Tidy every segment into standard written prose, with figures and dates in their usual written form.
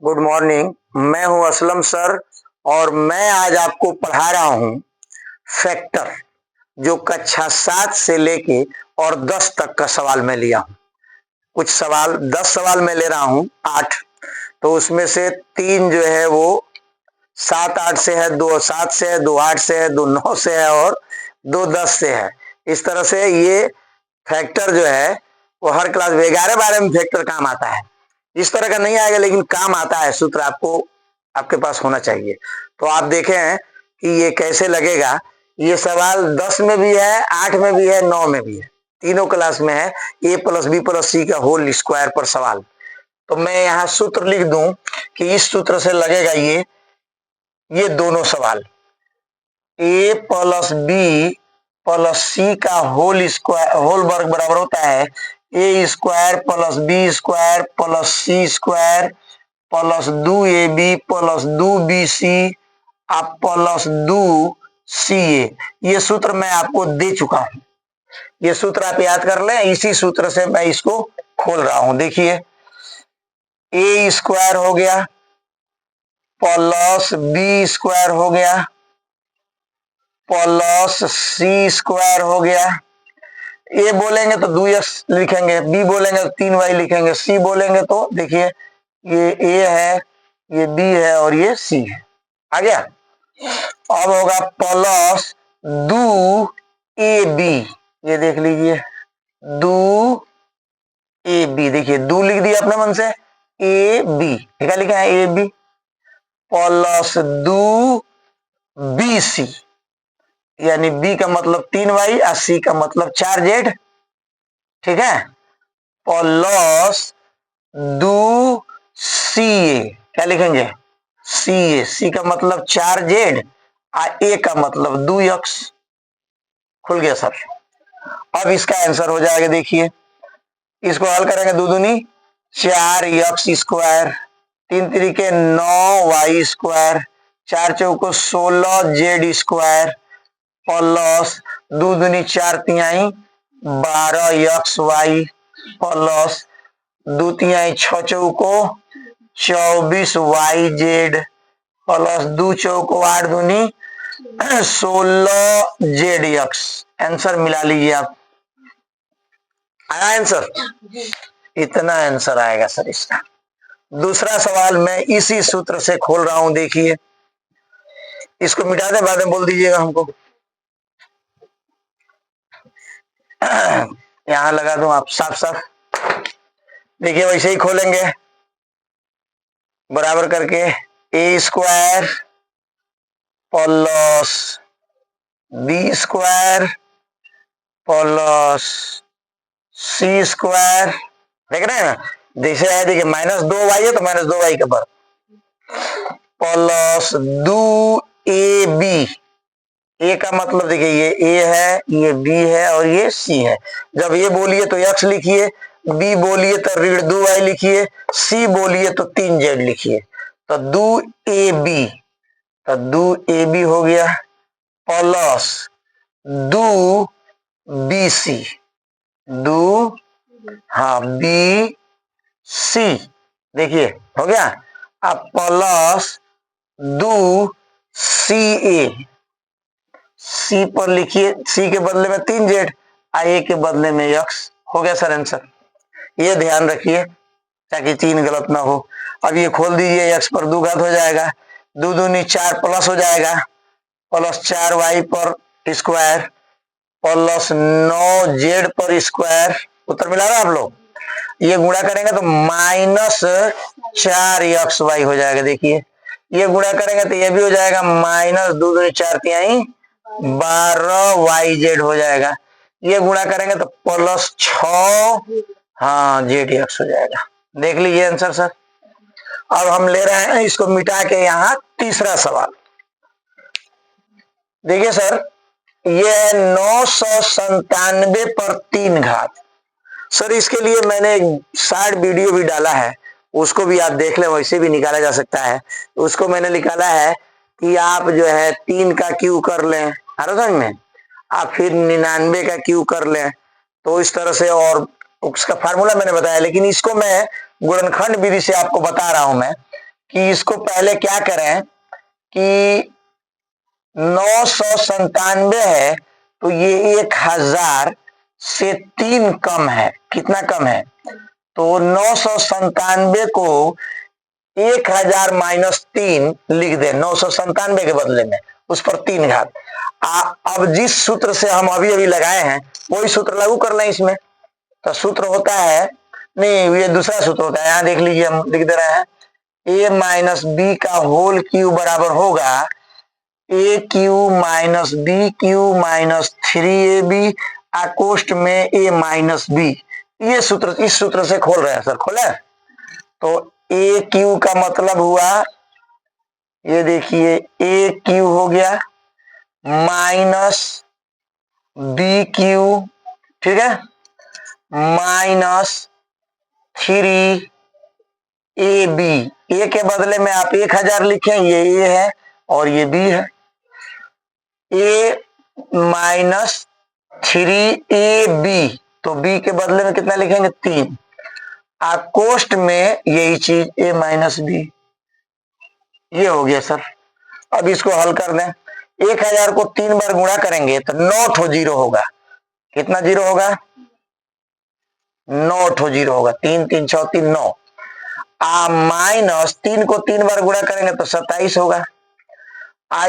Good morning. मैं हूं Aslam sir और मैं आज आपको पढ़ा रहा हूं फैक्टर, जो कक्षा 7 से लेके और 10 तक का सवाल मैं लिया हूं। कुछ सवाल 10 सवाल मैं ले रहा हूं 8, तो उसमें से 3 जो है वो 7-8 से है, 2 7 से है, 2 8 से है, 2 9 से है और 2 10 से है। इस तरह से ये फैक्टर जो है वो हर क्लास में 11-12 में फैक्टर काम आता है। इस तरह का नहीं आएगा लेकिन काम आता है, सूत्र आपको आपके पास होना चाहिए। तो आप देखें कि ये कैसे लगेगा। ये सवाल 10 में भी है, 8 में भी है, 9 में भी है, तीनों क्लास में है। a plus B plus C का होल स्क्वायर पर सवाल। तो मैं यहाँ सूत्र लिख दूं कि इस सूत्र से लगेगा ये दोनों सवाल a plus B plus C का होल स्क्वायर होल वर्ग बराबर होता है A square plus B square plus C square plus 2ab plus 2bc आप प्लस 2ca। ये सूत्र मैं आपको दे चुका हूं। ये सूत्र आप याद कर लें। इसी सूत्र से मैं इसको खोल रहा हूं। देखिए, ए स्क्वायर हो गया प्लस बी स्क्वायर हो गया प्लस सी स्क्वायर हो गया। ए बोलेंगे तो 2x लिखेंगे, बी बोलेंगे तो 3y लिखेंगे, सी बोलेंगे तो देखिए ये ए है, ये बी है और ये सी है। आ गया। अब होगा प्लस 2ab। ये देख लीजिए 2ab। देखिए 2 लिख दिया अपने मन से, ए बी क्या लिखा है, ए बी प्लस 2bc, यानी बी का मतलब 3y और सी का मतलब 4z। ठीक है, प्लस 2ca क्या लिखेंगे, सी का मतलब 4z और ए का मतलब 2x। खुल गया सर। अब इसका आंसर हो जाएगा। देखिए, इसको हल करेंगे, 2 दूनी 4x स्क्वायर, 3 तरीके 9y स्क्वायर, 4 चौको 16z स्क्वायर प्लस 2 दूनी 4 तिहाई 12xy प्लस 2 तिहाई 6 चौको 24yz प्लस 2 चौको 8 दूनी 16zx। आंसर मिला लीजिए आप। आया आंसर? इतना आंसर आएगा सर इसका। दूसरा सवाल मैं इसी सूत्र से खोल रहा हूं। देखिए, इसको मिटा दें, बाद में बोल दीजिएगा हमको। यहां लगा दूं आप साफ साफ। देखिए, वैसे ही खोलेंगे, बराबर करके A square plus B square plus C square. देख रहे हैं ना, जैसे है, देखिए -2y है तो -2y का वर्ग प्लस 2ab। ए का मतलब देखिए ये ए है, ये बी है और ये सी है। जब ये बोलिए तो x लिखिए, बी बोलिए तो ऋण 2y लिखिए, सी बोलिए तो 3z लिखिए। तो 2ab, तो 2ab हो गया प्लस 2bc, 2 हाँ bc। देखिए हो गया। अब प्लस 2ca, सी पर लिखिए, सी के बदले में 3z, ए के बदले में x। हो गया सर आंसर। ये ध्यान रखिए ताकि 3 गलत ना हो। अब ये खोल दीजिए, x पर 2 घात हो जाएगा, 2 दूनी 4 प्लस हो जाएगा, प्लस 4y पर स्क्वायर प्लस 9z पर स्क्वायर। उत्तर मिला रहा आप लोग? ये गुणा करेंगे तो -4xy हो जाएगा। देखिए, ये गुणा करेंगे तो ये भी हो जाएगा -2 दूनी 4 तिहाई 12yz हो जाएगा। ये गुणा करेंगे तो प्लस 6 हाँ zx हो जाएगा। देख लीजिए आंसर सर। अब हम ले रहे हैं इसको मिटा के यहाँ तीसरा सवाल। देखिए सर, ये है 997 पर 3 घात। सर इसके लिए मैंने शार्ट वीडियो भी डाला है, उसको भी आप देख लें, वैसे भी निकाला जा सकता है। उसको मैंने निकाला है कि आप जो है 3 का क्यू कर लें, समझ में, आप फिर 99 का क्यू कर लें, तो इस तरह से, और उसका फार्मूला मैंने बताया। लेकिन इसको मैं गुणनखंड विधि से आपको बता रहा हूं मैं कि इसको पहले क्या करें कि 997 है तो ये 1000 से 3 कम है। कितना कम है? तो 997 को 1000 माइनस 3 लिख दे। 997 के बदले में उस पर 3 घात। अब जिस सूत्र से हम अभी अभी लगाए हैं वही सूत्र लागू कर लें इसमें। तो सूत्र होता है, नहीं ये दूसरा सूत्र होता है, यहां देख लीजिए हम लिख दे रहे हैं a माइनस बी का होल क्यू बराबर होगा A cube minus B cube minus 3ab कोष्ठ में a माइनस बी। ये सूत्र, इस सूत्र से खोल रहे हैं सर। खोले तो ए क्यू का मतलब हुआ, ये देखिए ए क्यू हो गया माइनस बी क्यू, ठीक है, माइनस 3ab। ए के बदले में आप 1000 लिखें, ये ए है और ये बी है। ए माइनस 3ab, तो बी के बदले में कितना लिखेंगे? 3। कोष्ठ में यही चीज ए माइनस बी, ये हो गया सर। अब इसको हल कर दें। 1000 को 3 बार गुणा करेंगे तो 9 ठो जीरो होगा। कितना जीरो होगा? 9 ठो जीरो होगा। 3 3 6 3 9। माइनस 3 को 3 बार गुणा करेंगे तो 27 होगा।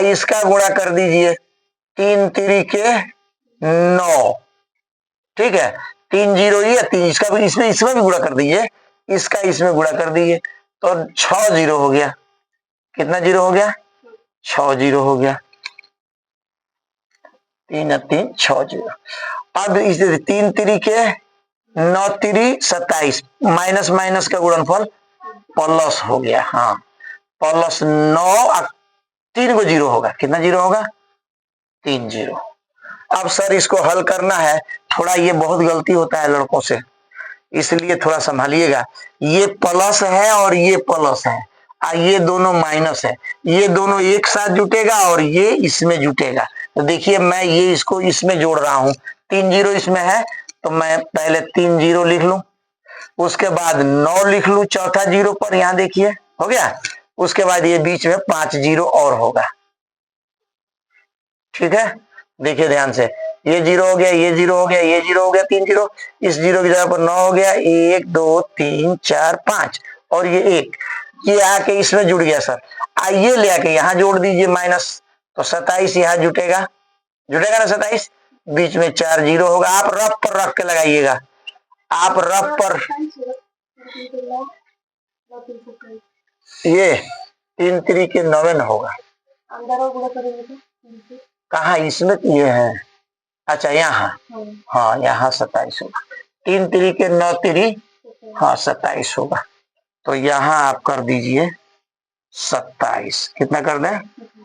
इसका गुणा कर दीजिए, 3 3 के 9, ठीक है, 3 जीरो ये 3, इसका भी इसमें भी गुणा कर दीजिए, इसका इसमें गुणा कर दीजिए तो 6 जीरो हो गया। कितना जीरो हो गया? 6 जीरो हो गया। 3 3 6 जीरो। अब इस 3 3 के 9 3 27, माइनस माइनस का गुणनफल प्लस हो गया। हाँ, प्लस 9, 3 को जीरो होगा। कितना जीरो होगा? 3 जीरो। अब सर इसको हल करना है, थोड़ा ये बहुत गलती होता है लड़कों से, इसलिए थोड़ा संभालिएगा। ये प्लस है और ये प्लस है, ये दोनों माइनस है, ये दोनों एक साथ जुटेगा और ये इसमें जुटेगा। तो देखिए मैं ये इसको इसमें जोड़ रहा हूं, 3 जीरो इसमें है तो मैं पहले 3 जीरो लिख लूं, उसके बाद 9 लिख लूं चौथा जीरो पर, यहां देखिए हो गया। उसके बाद ये बीच में 5 जीरो और होगा, ठीक है। देखिए ध्यान से, ये जीरो हो गया, ये जीरो हो गया, ये जीरो हो गया, 3 जीरो, इस जीरो की जगह पर 9 हो गया, 1 2 3 4 5 और ये 1, ये आके इसमें जुड़ गया सर। ये ले आके यहाँ जोड़ दीजिए माइनस, तो 27 यहाँ जुटेगा, जुटेगा ना 27, बीच में 4 जीरो होगा। आप रफ पर रख के लगाइएगा, आप रफ पर, ये 3 3 के 9 होगा। कहा इसमें ये है, अच्छा यहाँ, हाँ यहाँ 27 होगा। 3 3 के 9 3, हाँ 27 होगा। तो यहाँ आप कर दीजिए 27। कितना कर दें?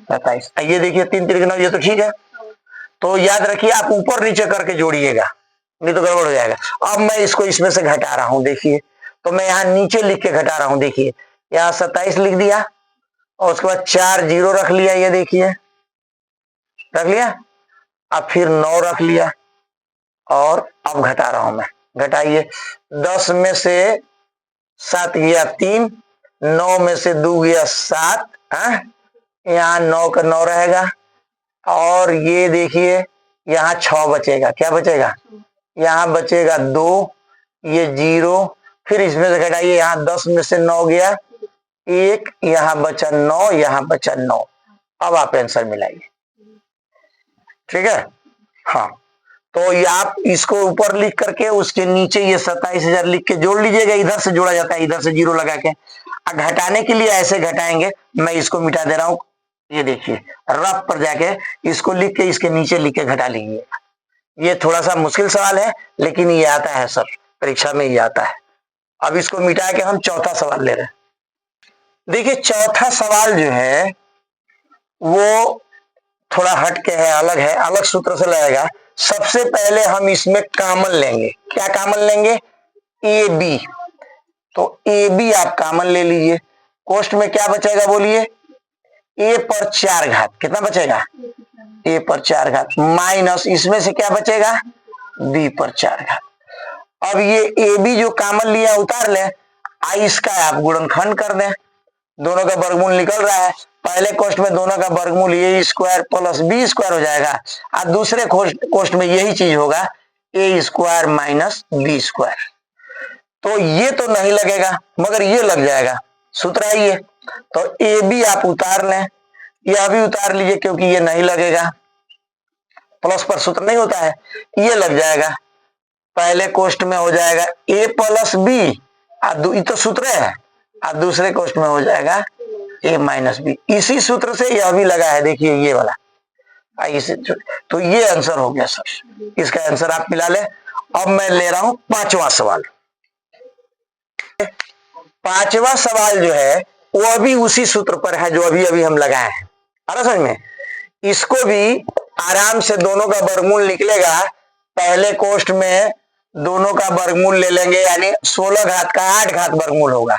27। ये देखिए 3 3 के 9, ये तो ठीक है। तो याद रखिए आप ऊपर नीचे करके जोड़िएगा, नहीं तो गड़बड़ हो जाएगा। अब मैं इसको इसमें से घटा रहा हूं, देखिए तो मैं यहाँ नीचे लिख के घटा रहा हूं। देखिए यहाँ 27 लिख दिया और उसके बाद 4 जीरो रख लिया, ये देखिए रख लिया। अब फिर 9 रख लिया और अब घटा रहा हूं मैं, घटाइए। 10 में से 7 गया 3, 9 में से 2 गया 7, यहाँ 9 का 9 रहेगा और ये देखिए यहाँ 6 बचेगा। क्या बचेगा? यहाँ बचेगा 2, ये 0, फिर इसमें से घटाइए, यहाँ 10 में से 9 गया 1, यहाँ बचा 9, यहाँ बचा 9। अब आप आंसर मिलाइए, ठीक है। हाँ, तो ये आप इसको ऊपर लिख करके उसके नीचे ये 27,000 लिख के जोड़ लीजिएगा। इधर से जोड़ा जाता है, इधर से जीरो लगा के। घटाने के लिए ऐसे घटाएंगे, मैं इसको मिटा दे रहा हूं, ये देखिए रफ पर जाके इसको लिख के इसके नीचे लिख के घटा लीजिए। ये थोड़ा सा मुश्किल सवाल है लेकिन ये आता है सर, परीक्षा में ये आता है। अब इसको मिटा के हम चौथा सवाल ले रहे हैं। देखिए चौथा सवाल जो है वो थोड़ा हट के है, अलग है, अलग सूत्र से लगेगा। सबसे पहले हम इसमें कॉमन लेंगे। क्या कॉमन लेंगे? A B. तो ए बी आप कॉमन ले लीजिए। कोष्ठ में क्या बचेगा बोलिए? ए पर 4 घात। कितना बचेगा? ए पर 4 घात माइनस इसमें से क्या बचेगा? बी पर 4 घात। अब ये ए बी जो कॉमन लिया उतार ले, इसका आप गुणनखंड कर दें दोनों का वर्गमूल निकल रहा है। पहले कोष्ट में दोनों का वर्गमूल ए स्क्वायर प्लस बी स्क्वायर हो जाएगा, और दूसरे कोष्ट में यही चीज होगा ए स्क्वायर माइनस बी स्क्वायर। तो ये तो नहीं लगेगा मगर ये लग जाएगा, सूत्र है ये। तो ए बी आप उतार लें, यह भी उतार लीजिए क्योंकि ये नहीं लगेगा, प्लस पर सूत्र नहीं होता है, ये लग जाएगा। पहले कोष्ट में हो जाएगा ए प्लस बी, ये तो सूत्र है, और दूसरे कोष्ट में हो जाएगा ए माइनस बी। इसी सूत्र से यह भी लगा है, देखिए ये वाला। तो ये आंसर हो गया सर, इसका आंसर आप मिला ले। अब मैं ले रहा हूं पांचवा सवाल। पांचवा सवाल जो है वो भी उसी सूत्र पर है जो अभी अभी हम लगाए हैं, आ रहा समझ में। इसको भी आराम से दोनों का वर्गमूल निकलेगा। पहले कोष्ट में दोनों का वर्गमूल ले लेंगे, यानी 16 घात का 8 घात वर्गमूल होगा,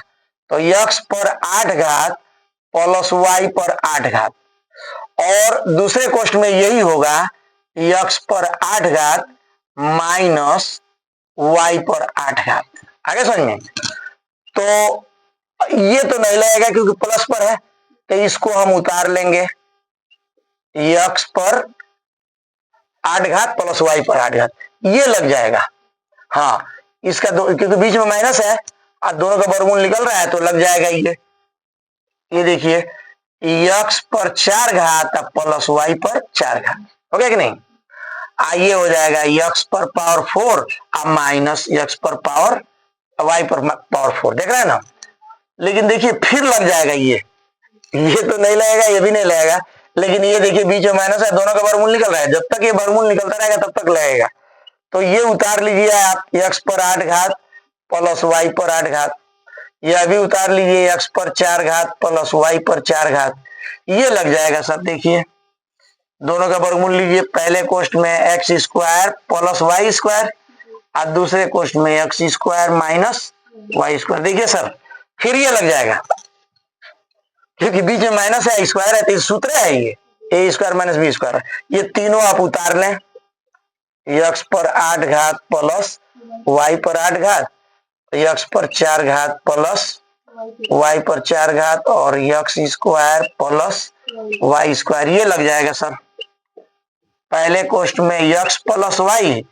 तो x पर 8 घात प्लस y पर 8 घात। और दूसरे कोष्ट में यही होगा x पर 8 घात माइनस y पर 8 घात। आगे समझ में। तो ये तो नहीं लगेगा क्योंकि प्लस पर है, तो इसको हम उतार लेंगे, x पर 8 घात प्लस y पर 8 घात, ये लग जाएगा। हाँ, इसका क्योंकि बीच में माइनस है और दोनों का वर्गमूल निकल रहा है तो लग जाएगा ये देखिए x पर 4 घात प्लस y पर 4 घात, हो गया कि नहीं। आइए हो जाएगा x पर पावर 4 और माइनस x पर पावर y पर पावर 4, देख रहे हैं ना। लेकिन देखिए फिर लग जाएगा ये तो नहीं लगेगा, ये भी नहीं लगेगा, लेकिन ये देखिए बीच में माइनस है, दोनों का वर्गमूल निकल रहा है, जब तक ये वर्गमूल निकलता रहेगा तब तक लगेगा। तो ये उतार लीजिए आप, x पर 8 घात प्लस y पर 8 घात, यह भी उतार लीजिए x पर 4 घात प्लस y पर 4 घात, ये लग जाएगा सर। देखिए दोनों का वर्गमूल लीजिए, पहले कोष्ट में x square plus y square और दूसरे कोष्ट में x square minus y square. देखिए सर फिर ये लग जाएगा क्योंकि बीच में माइनस है, स्क्वायर है, तो सूत्र है ये ए स्क्वायर माइनस बी स्क्वायर। ये तीनों आप उतार लें, x पर 8 घात प्लस y पर 8 घात, x पर 4 घात प्लस y पर 4 घात और x square plus y square, ये लग जाएगा सर। पहले कोष्ट में x प्लस y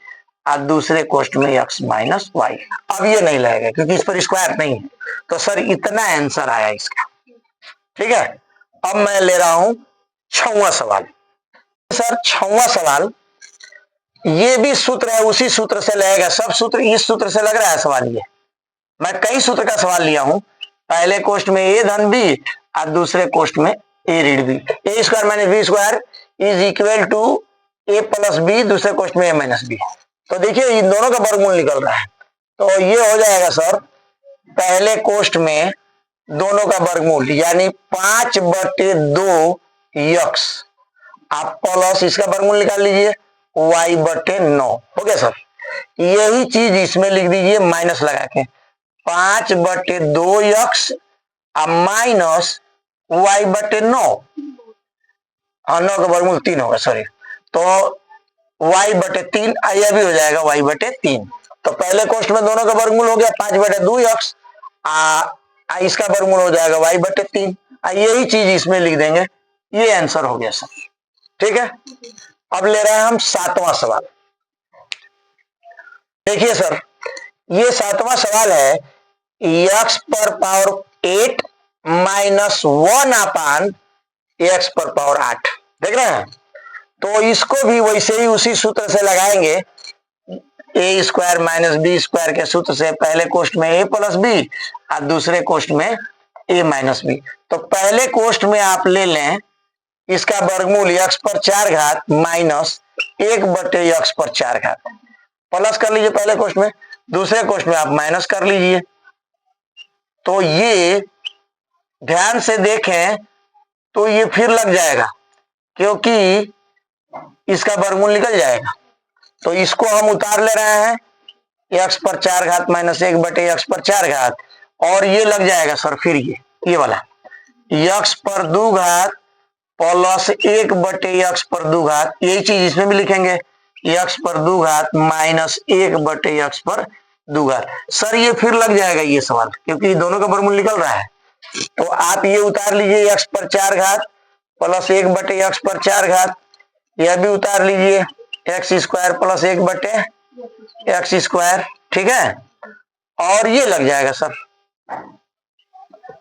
और दूसरे कोष्ट में x माइनस y। अब ये नहीं लगेगा क्योंकि इस पर स्क्वायर नहीं है, तो सर इतना आंसर आया इसका, ठीक है। अब मैं ले रहा हूं 6वां सवाल। सर 6वां सवाल, ये भी सूत्र है, उसी सूत्र से लगेगा, सब सूत्र इस सूत्र से लग रहा है सवाल। ये मैं कई सूत्र का सवाल लिया हूं, पहले कोष्ट में a धन b और दूसरे कोष्ट में a ऋण b। A square minus B square is equal to a plus B, दूसरे कोष्ट में a माइनस बी। तो देखिए इन दोनों का वर्गमूल निकल रहा है, तो ये हो जाएगा सर पहले कोष्ट में दोनों का वर्गमूल यानी 5/2 x, आप प्लस इसका वर्गमूल निकाल लीजिए y/9, हो गया सर। यही चीज इसमें लिख दीजिए माइनस लगा के, 5/2 x माइनस y/9, हाँ 9 का वर्गमूल 3 होगा, सॉरी, तो y/3, यह भी हो जाएगा y/3। तो पहले कोष्ट में दोनों का वर्गमूल हो गया 5/2 x, इसका वर्गमूल हो जाएगा y/3, यही चीज इसमें लिख देंगे, ये आंसर हो गया सर, ठीक है। अब ले रहे हैं हम 7वां सवाल। देखिए सर ये 7वां सवाल है, x पर पावर 8 माइनस 1 x पर पावर 8, देख रहे हैं। तो इसको भी वैसे ही उसी सूत्र से लगाएंगे, ए स्क्वायर माइनस बी स्क्वायर के सूत्र से, पहले कोष्ट में a प्लस बी और दूसरे कोष्ट में a माइनस बी। तो पहले कोष्ट में आप ले लें इसका वर्गमूल x पर 4 घात माइनस 1/x पर 4 घात, प्लस कर लीजिए पहले कोष्ट में, दूसरे कोष्ट में आप माइनस कर लीजिए। तो ये ध्यान से देखें तो ये फिर लग जाएगा क्योंकि इसका वर्गमूल निकल जाएगा। तो इसको हम उतार ले रहे हैं, x पर 4 घात माइनस 1/x पर 4 घात, और ये लग जाएगा सर फिर ये वाला x पर 2 घात प्लस 1/x पर 2 घात, यही चीज इसमें भी लिखेंगे, x पर 2 घात माइनस 1/x पर 2 घात। सर ये फिर लग जाएगा ये सवाल क्योंकि दोनों का वर्गमूल निकल रहा है, तो आप ये उतार लीजिए x पर 4 घात प्लस 1/x पर 4 घात, यह भी उतार लीजिए x square plus 1/x square, ठीक है। और ये लग जाएगा सर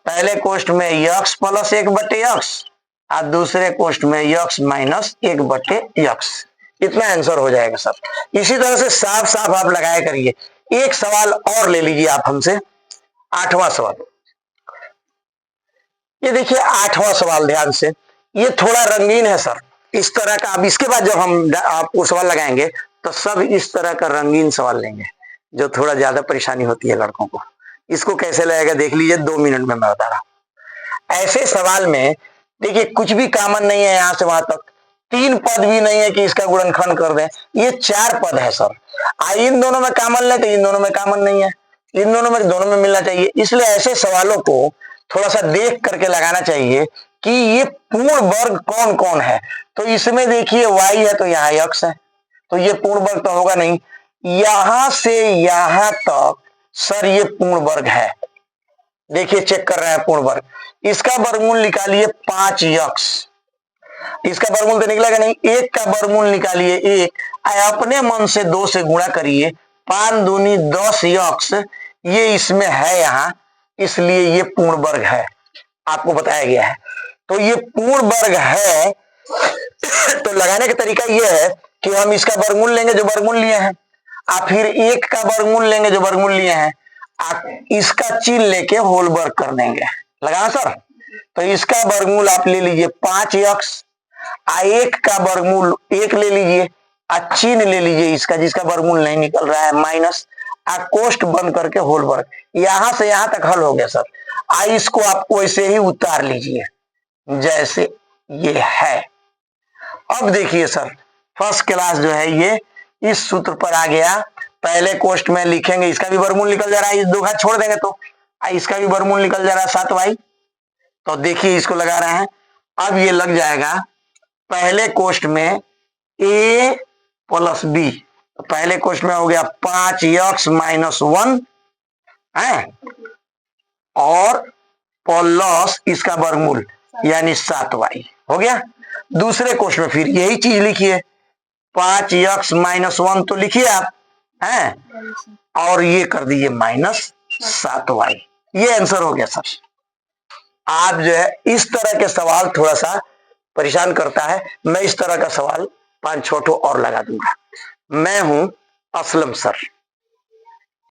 पहले कोष्ट में x प्लस 1/x और दूसरे कोष्ट में x माइनस 1/x, इतना आंसर हो जाएगा सर। इसी तरह से साफ साफ आप लगाया करिए। एक सवाल और ले लीजिए आप हमसे, 8वां सवाल। ये देखिए 8वां सवाल ध्यान से, ये थोड़ा रंगीन है सर, इस तरह का। अब इसके बाद जब हम आपको सवाल लगाएंगे तो सब इस तरह का रंगीन सवाल लेंगे, जो थोड़ा ज्यादा परेशानी होती है लड़कों को। इसको कैसे लगेगा देख लीजिए, 2 मिनट में मैं बता रहा हूं। ऐसे सवाल में देखिए कुछ भी कॉमन नहीं है, यहां से वहां तक 3 पद भी नहीं है कि इसका गुणनखंड कर दें, ये 4 पद है सर। इन दोनों में कॉमन ले तो इन दोनों में कॉमन नहीं है, इन दोनों में मिलना चाहिए। इसलिए ऐसे सवालों को थोड़ा सा देख करके लगाना चाहिए कि ये पूर्ण वर्ग कौन कौन है। तो इसमें देखिए y है तो यहाँ x है, तो ये पूर्ण वर्ग तो होगा नहीं। यहां से यहां तक सर ये पूर्ण वर्ग है, देखिए चेक कर रहे हैं पूर्ण वर्ग। इसका वर्गमूल निकालिए 5x, इसका वर्गमूल तो निकलेगा नहीं। 1 का वर्गमूल निकालिए 1, अपने मन से 2 से गुणा करिए, 5 दूनी 10x, ये इसमें है यहाँ, इसलिए ये पूर्ण वर्ग है, आपको बताया गया है। तो ये पूर्ण वर्ग है। तो लगाने का तरीका ये है कि हम इसका वर्गमूल लेंगे जो वर्गमूल लिए हैं, आप फिर 1 का वर्गमूल लेंगे जो वर्गमूल लिए हैं, आप इसका चिन्ह लेके होल वर्ग कर देंगे। लगाना सर? तो इसका वर्गमूल आप ले लीजिए 5x, 1 का वर्गमूल 1 ले लीजिए, चिन्ह ले लीजिए इसका जिसका वर्गमूल नहीं निकल रहा है माइनस, कोष्ठ बंद करके होल वर्ग। यहां से यहां तक हल हो गया सर। इसको आप वैसे ही उतार लीजिए जैसे ये है। अब देखिए सर फर्स्ट क्लास जो है ये इस सूत्र पर आ गया। पहले कोष्ठ में लिखेंगे, इसका भी वर्गमूल निकल जा रहा है, इस 2 घात छोड़ देंगे तो इसका भी वर्गमूल निकल जा रहा है 7y। तो देखिए इसको लगा रहे हैं, अब ये लग जाएगा पहले कोष्ठ में a प्लस b, पहले कोष्ठ में हो गया 5x माइनस 1 है, और प्लस इसका वर्गमूल यानी 7y हो गया। दूसरे कोष्ठ में फिर यही चीज लिखिए, 5x माइनस 1 तो लिखिए आप हैं, और ये कर दीजिए माइनस 7y। ये आंसर हो गया सर। आप जो है इस तरह के सवाल थोड़ा सा परेशान करता है, मैं इस तरह का सवाल 5-6 और लगा दूंगा। मैं हूं असलम सर।